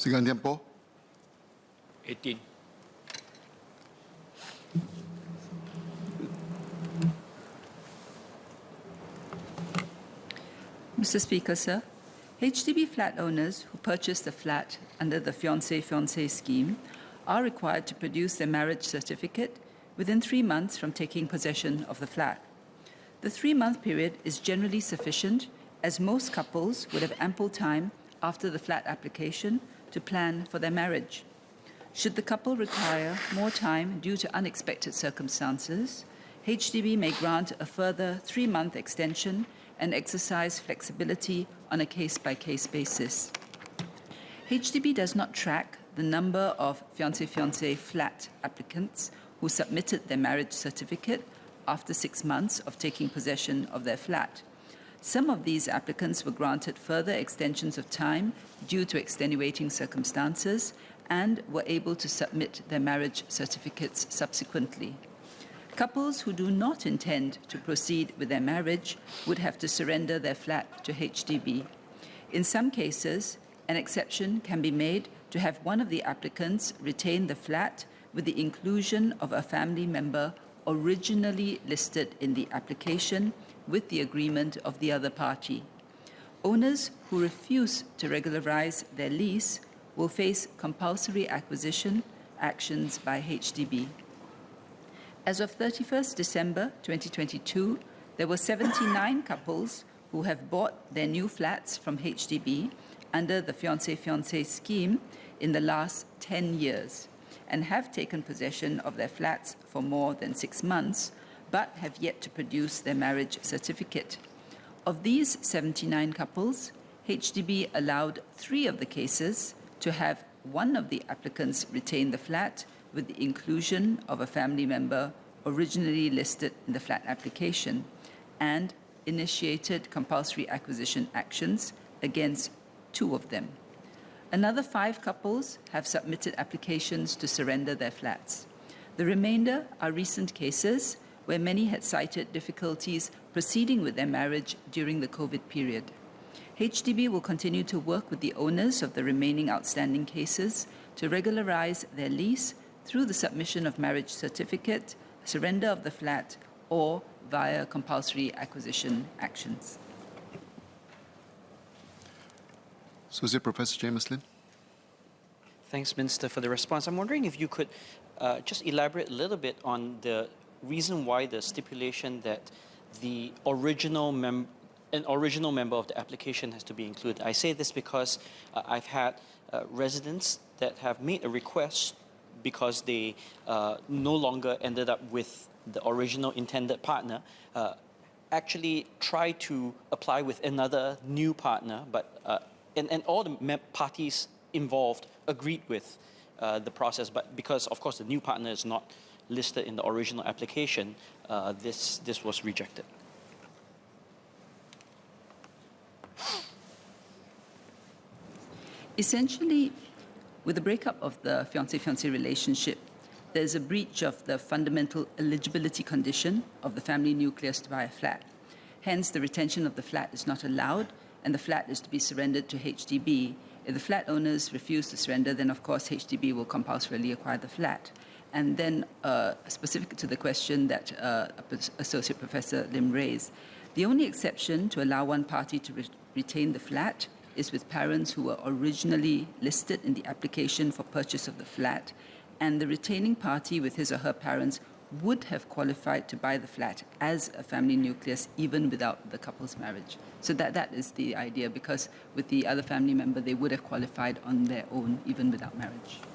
Sigan tiempo. 18. Mr. Speaker, sir, HDB flat owners who purchased a flat under the Fiance Fiancee Scheme are required to produce their marriage certificate within 3 months from taking possession of the flat. The 3-month period is generally sufficient, as most couples would have ample time after the flat application to plan for their marriage. Should the couple require more time due to unexpected circumstances, HDB may grant a further 3-month extension and exercise flexibility on a case-by-case basis. HDB does not track the number of fiancé-fiancée flat applicants who submitted their marriage certificate after 6 months of taking possession of their flat. Some of these applicants were granted further extensions of time due to extenuating circumstances and were able to submit their marriage certificates subsequently. Couples who do not intend to proceed with their marriage would have to surrender their flat to HDB. In some cases, an exception can be made to have one of the applicants retain the flat with the inclusion of a family member originally listed in the application with the agreement of the other party. Owners who refuse to regularize their lease will face compulsory acquisition actions by HDB. As of 31st December 2022, there were 79 couples who have bought their new flats from HDB under the Fiance-Fiancee Scheme in the last 10 years and have taken possession of their flats for more than 6 months, but have yet to produce their marriage certificate. Of these 79 couples, HDB allowed 3 of the cases to have one of the applicants retain the flat with the inclusion of a family member originally listed in the flat application, and initiated compulsory acquisition actions against 2 of them. Another 5 couples have submitted applications to surrender their flats. The remainder are recent cases where many had cited difficulties proceeding with their marriage during the COVID period. HDB will continue to work with the owners of the remaining outstanding cases to regularize their lease through the submission of marriage certificate, surrender of the flat, or via compulsory acquisition actions. Associate Professor James Lin. Thanks, Minister, for the response. I'm wondering if you could just elaborate a little bit on the reason why the stipulation that the an original member of the application has to be included. I say this because I've had residents that have made a request because they no longer ended up with the original intended partner, actually try to apply with another new partner, but and all the parties involved agreed with the process, but because, of course, the new partner is not listed in the original application, this was rejected. Essentially, with the breakup of the fiancé-fiancée relationship, there's a breach of the fundamental eligibility condition of the family nucleus to buy a flat. Hence, the retention of the flat is not allowed, and the flat is to be surrendered to HDB. If the flat owners refuse to surrender, then of course HDB will compulsorily acquire the flat. And then, specific to the question that Associate Professor Lim raised, the only exception to allow one party to retain the flat is with parents who were originally listed in the application for purchase of the flat, and the retaining party with his or her parents would have qualified to buy the flat as a family nucleus even without the couple's marriage. So that is the idea, because with the other family member, they would have qualified on their own even without marriage.